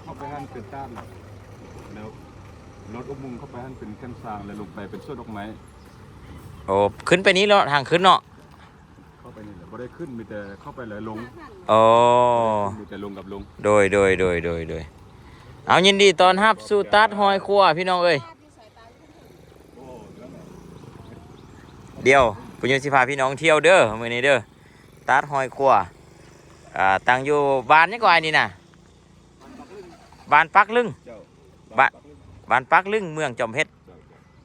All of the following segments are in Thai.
เข้าไปหั่นเป็นต้านแล้วรถอุโมงค์เข้าไปหั่นเป็นแคมซางแล้วลงไปเป็นสวนดอกไม้โอ้ขึ้นไปนี้แล้วทางขึ้นเนาะเข้าไปนี่แหละบ่ได้ขึ้นมีแต่เข้าไปแล้วลงโอ้มีแต่ลงกับลงโดยเอายินดีตอนรับสู่ตัดหอยครัวพี่น้องเอ้ยเดี๋ยวปุญญสิพาพี่น้องเที่ยวเด้อมื้อนี้เด้อตัดหอยครัวตั้งอยู่บ้านนี่ก่อนนี่นะบ้านปักลึงบ้านปักลึงเมืองจอมเพชร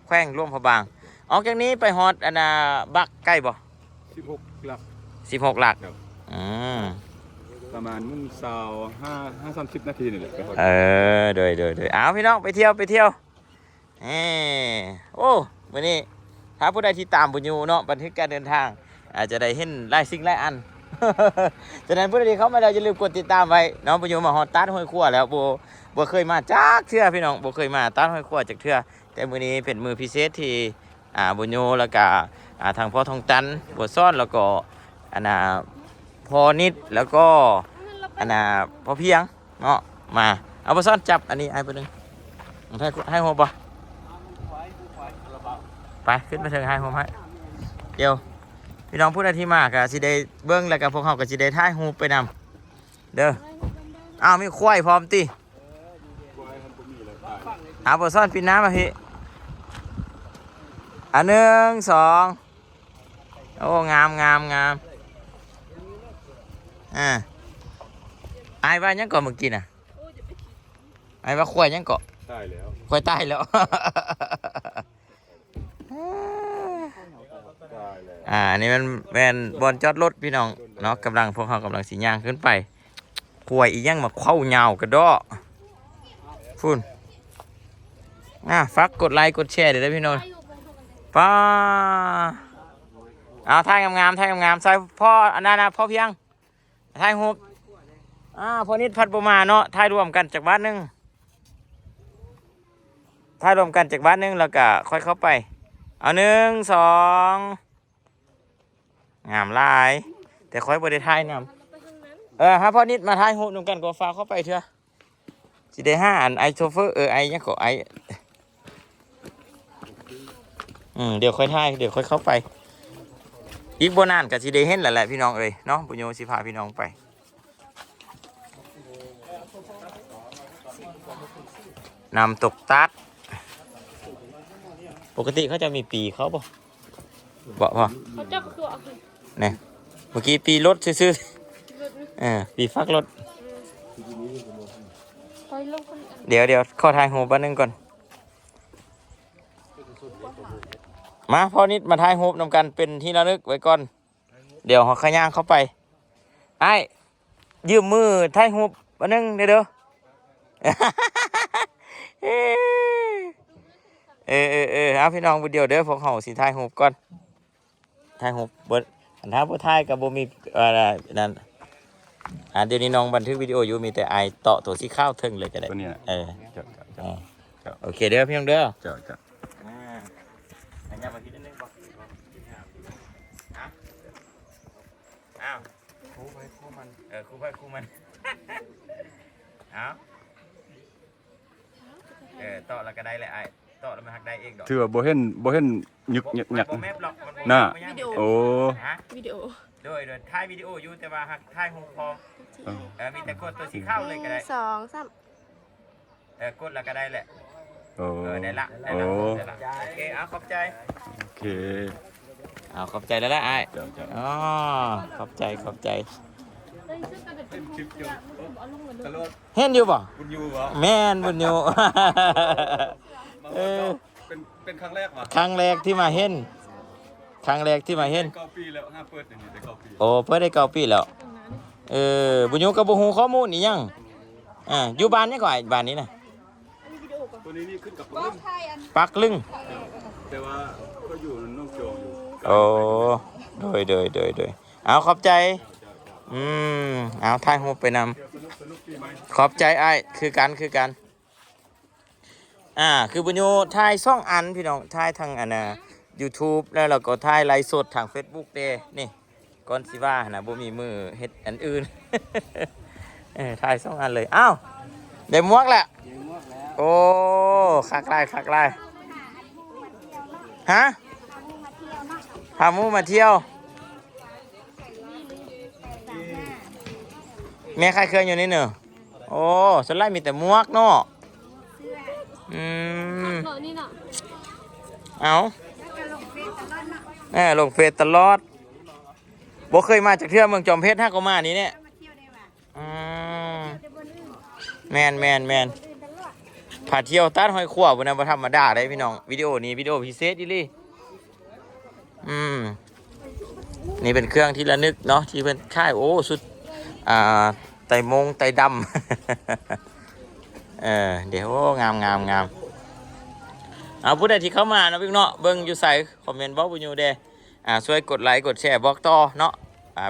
แขวงร่วมพะบางออกจากนี้ไปฮอดอันน่ะบักใกล้บ่16หลัก16หลักประมาณมุ่งสาว5-30นาทีนี่แหละโดยเอาพี่น้องไปเที่ยวโอ้วันนี้ถ้าผู้ใดที่ตามบุญยูเนาะบันทึกการเดินทางอาจจะได้เห็นหลายสิ่งหลายอันฉะนั้นผู้ใดที่เข้ามาแล้วอย่าลืมกดติดตามไว้น้องบุญยูมาฮอดตัดห้อยขั้วแล้วบ่เคยมาจักเทื่อพี่น้องบ่เคยมาตัดห้อยขั้วจักเทื่อแต่มื้อนี้เป็นมื้อพิเศษที่บุญยูแล้วก็ทางพ่อทองตันบัวซ่อนแล้วก็พอนิดแล้วก็พอเพียงเนาะมาเอาบัวซ่อนจับอันนี้ไอ้เพิ่นนึงให้หัวบ่ไปขึ้นไปเถิงให้ผมให้เดี๋ยวพี่น้องพูดอะไรที่มากะสิได้เบิ้งแล้วกับพวกเขาก็สิได้ถ่ายรูปไปนำเด้ออ้าวมีควายพร้อมติหาบทซ่อนปีน้ำมาพี่1 2โอ้งามไอ้ว่ายังเกาะเมื่อกี้น่ะไอ้ว่าควายยังเกาะตายแล้วควายตายแล้วนี่มันแวนบอลจอดรถพี่น้องเนาะพวกเขากำลังสีย่างขึ้นไปขวยอีกยังมาเข้าเงากระดอฝุ่นฟักกดไลค์กดแชร์เดี๋ยวได้พี่น้องป้าถ่ายงามใส่พ่ออันนั้นพ่อเพียงถ่ายหูพอนิดพัดประมาเนาะถ่ายรวมกันจากบ้านนึงแล้วก็ค่อยเข้าไปเอา1 2งามลายแต่ค่อยบริท้ายนำฮะพ่อนิดมาท้ายหูนุ่มกันก็ฟ้าเข้าไปเถอะสิได้5อันไอโชเฟอร์ไอยังก็ไอเดี๋ยวค่อยท้ายเดี๋ยวค่อยเข้าไปอีกโบนานกับสิได้เห็นแหละพี่น้องเอ้ยเนาะปุญโญสิพาพี่น้องไปนำตกตัดปกติเขาจะมีปีเขาป่ะบอกป่ะเขาจะคือเนี่ยเมื่อกี้ปีรถซื้อปีฟักรถเดี๋ยวขอถ่ายหูปนึงก่อนมาพ่อนิดมาถ่ายหูนำกันเป็นที่ระลึกไว้ก่อนเดี๋ยวเขาขย่างเข้าไปไอ้ยืมมือถ่ายหูปนึงเด้อเอาพี่น้องวิดีโอเด้อพวกเขาสิถ่ายหูก่อนถ่ายหูเบิดถ้าผู้ถ่ายกับโบมีอะไรนั่นเดี๋ยวนี้น้องบันทึกวิดีโออยู่มีแต่ไอต่อตัวสีข้าวเทิงเลยก็ได้โอเคเด้อพี่น้องเด้ออันนี้มาคิดนิดนึงก่อนอ้าวคู่ไปคู่มันคู่มันต่อแล้วก็ได้เลยไอ้ต่อแล้วมันหักได้เองดอกถือว่าบ่เห็นยึกน่ะโอ้วิดีโอโดยถ่ายวิดีโออยู่แต่ว่าหักถ่ายหูพอมีแต่กดตัวสีข้าวเลยก็ได้2 3กดแล้วก็ได้แหละได้ละโอเคขอบใจโอเคขอบใจแล้วไอ้ขอบใจเห็นอยู่ป่ะบุญยูเหรอแม่นบุญยูเป็นครั้งแรกวะครั้งแรกที่มาเห็น9 ปีแล้ว5เปิดอย่างนี้ได้9 ปีโอ้เปิดได้9 ปีแล้วบุญยูกับบุหูข้อมูลนี่ยังอยู่บ้านนี่ก่อนบ้านนี้นะตัวนี้ขึ้นกับปักลึงแต่ว่าก็อยู่น้องโจงอยู่โอ้โดยเอาขอบใจเอาถ่ายรูปไปนำขอบใจไอ้คือกันคือบุญโยถ่าย2 อันพี่น้องถ่ายทางYouTube แล้วเราก็ถ่ายไลฟ์สดทาง Facebook เด้นี่ก่อนสิว่าบ่มีมือเฮ็ดอันอื่นถ่าย2 อันเลยอ้าว ได้หมวกแหละ เดี๋ยวงวกแล้ว โอ้คักไล่คักไล่ฮะพาหมูมาเที่ยวแม่ใครเคยอยู่นี่เนอะโอ้ส่วนไล่มีแต่หมวกเนาะอืม เนาะนี่เนาะ เอาลงเฟซตลอดบ่เคยมาจากเทื่อเมืองจอมเพชรฮะก็มานี่เนี่ยอืมแมนพาเที่ยวตัดหอยขั่วบนนั้นบ่ธรรมดาได้พี่น้องวิดีโอนี้วิดีโอพิเศษอีหลีนี่เป็นเครื่องที่ระลึกเนาะที่เป็นค่ายโอ้สุดไต่มงไต่ดำเดี๋ยวงามเอาผู้ใดที่เข้ามาเนาะพี่เนาะเบิ่งอยู่ใส่คอมเมนต์บอกบุญยูเด้ช่วยกดไลค์กดแชร์บอกต่อเนาะ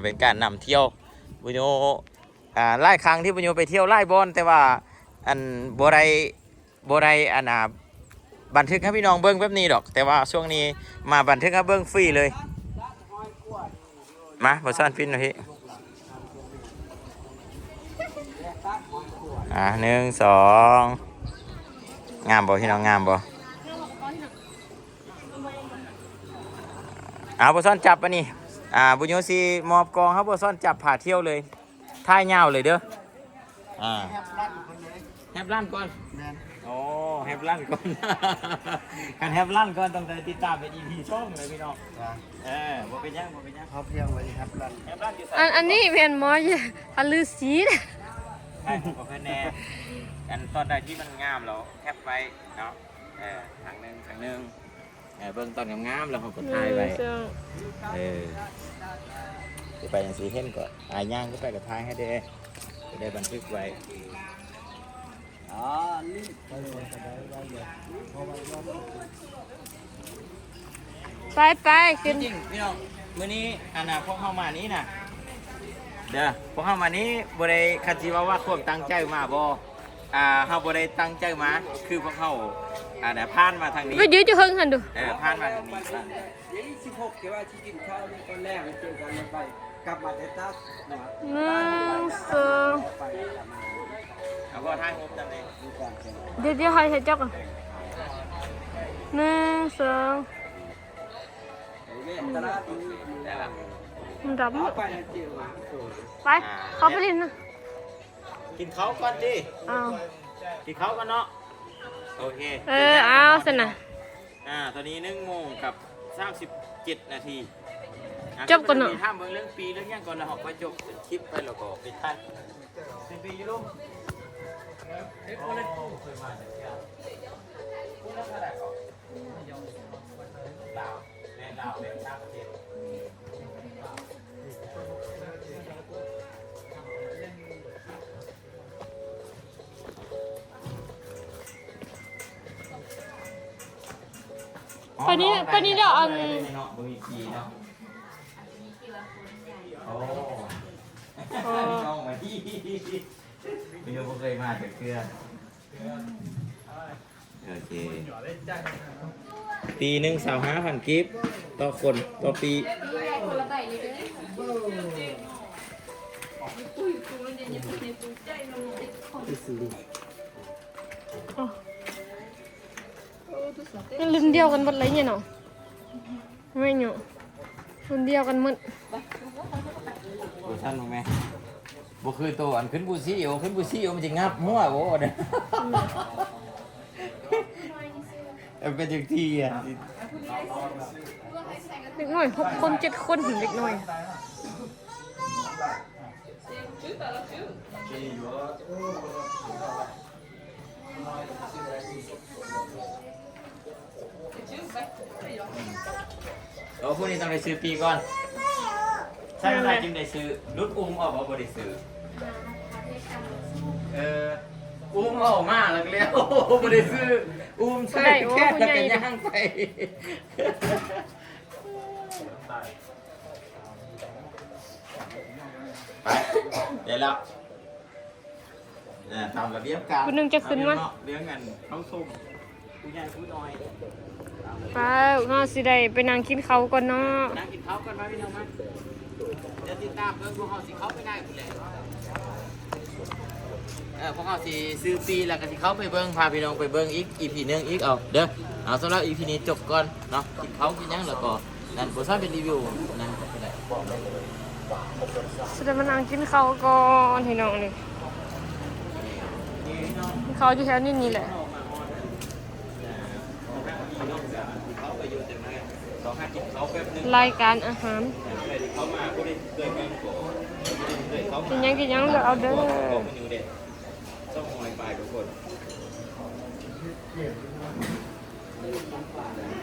เป็นการนำเที่ยวบุญยูไล่ครั้งที่บุญยูไปเที่ยวไล่บอลแต่ว่าอันบ่ได้อันบันทึกให้พี่น้องเบิ่งแบบนี้ดอกแต่ว่าช่วงนี้มาบันทึกให้เบิ่งฟรีเลยมาบ่ซ่อนพินหน่อยพี่1 2งามบ่พี่น้องงามบ่บ่ซ่อนจับปะนี่บุญโยซีมอบกองครับบ่ซ่อนจับผ่าเที่ยวเลยท่ายาวเลยเด้อแฮปลั่นก่อนโอ้แฮปลั่นก่อน กันแฮปลั่นก่อนต้องติดตามเป็น EP ช่องเลยพี่น้องบ่เป็นยังเขาเพียงไว้ครับรัน แฮปลั่นอยู่ใส่ อันนี้เป็นหมออันลือสีนะ ใช่บ่เพิ่นแน่กันตอนใดที่มันงามเราแคปไว้เนาะทางหนึงเบิ่งตอนงามๆแล้วเขาก็ถ่ายไว้จะไปอย่างสีเห็นก่อนย่างก็ไปกับท้ายให้ได้จะได้บันทึกไว้ อ๋อนี่ไปเลยไปเลยไปขึ้น จริงพี่น้องมื้อนี้พวกเข้ามานี้นะเด้อพวกเข้ามานี้บ่ได้คันสิว่าความตั้งใจมาบ่เฮาบ่ได้ตั้งใจมาคือพวกเฮาผ่านมาทางนี้ ไปยืดจะหึงหันดู ผ่านมาทางนี้ เดี๋ยว16เดี๋ยวว่าที่กินข้าวนี่ตอนแรกเจอกันไปกลับมาเดต้าหน่อย 1 2 ไปกลับมา เอาบ่ทางงบจังได๋ ดูการแข่ง เดี๋ยวให้จักก่อน1 2 เว้นตลาดนี้ ได้ละ มันดับ เอาไปนะเจียว ไปเข้าไปเล่นนะ กินข้าวก่อนดิ อ้าว กินข้าวก่อนเนาะโอเค เอาสินะ ตอนนี้1:37 นาที จบก่อนเนาะ ถามเรื่องปีเรื่องยังก่อนแล้วเราก็จบคลิปไปแล้วก็ปิดท้ายเป็นปีอยู่ลูกเคยมาเนี่ยพูดแล้วเท่าไหร่ก่อนลาวแม่ลาวแม่ต่างประเทศไปนี่เดี๋ยวอัน เนาะบ่มีปีเนาะโอ้น้องมาที่พี่ยังไม่เคยมาจากเกลือโอเคปีหนึ่ง25,000กิฟต์ต่อคนต่อปีรุ่นเดียวกันหมดเลยเนี่ยเนาะไม่เนาะรุ่นเดียวกันหมด โอ้ท่านรู้ไหมบ่คือตัวอันขึ้นบูซี่โอมันจะงับมั่วโว้เนี่ยเป็นจังที่อ่ะ เด็กน้อย6 คน7 คนเด็กน้อยพวกนี้ต้องได้ซื้อปีก่อนใช่ไหมจึงได้ซื้อรุดอุ้มออกมาบ่ได้ซื้ออุ้มออกมาแล้วก็แล้วบ่ได้ซื้ออุ้มใส่แค่แล้วก็ย่างไปไปเดี๋ยวแล้วตามระเบียบการเรื่องกันเข้าส้มผู้ใหญ่ผู้น้อย ไปเนาะสิได้ไปนั่งกินข้าวก่อนเนาะ นั่งกินข้าวกันมาพี่น้องมาเดี๋ยวติดตามเรื่องพวกเขาสิเขาไปได้คุณแหละ พวกเขาสิซื้อปีแล้วก็สิเข้าไปเบิ่งพาพี่น้องไปเบิ่งอีก EP นึงอีกเอาเด้อเอาสำหรับ EP นี้จบก่อนเนาะกินเขากินหยังแล้วก็นั่นบ่ทราบเป็นรีวิวนั่นก็ได้ สุดท้ายมานั่งกินข้าวก่อนพี่น้องนี่เขาอยู่แถวนี้นี่แหละ เขาไปอยู่แต่ไหนต้องหากินเขาแป๊บนึง รายการอาหาร เขามาบ่ได้เคยเบิ่งก่อนเขา กินหยังเดี๋ยวเอาเด้อ มันอยู่เด็ดต้องหอยปลายทุกคน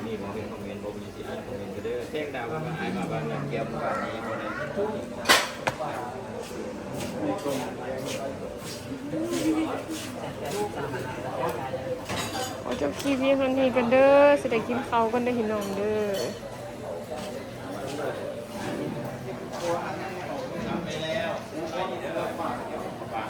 นี่มองเห็นคอมเมนต์บ่มีสิอ่านคอมเมนต์ก็เด้อแจ้งดาวว่าหายมาบ้านนั้นแก้วบ้านนี้บ่ได้ ขอจบคลิปเพียงเท่านี้กันเด้อสิได้กินข้าวกันเด้อพี่น้องเด้อ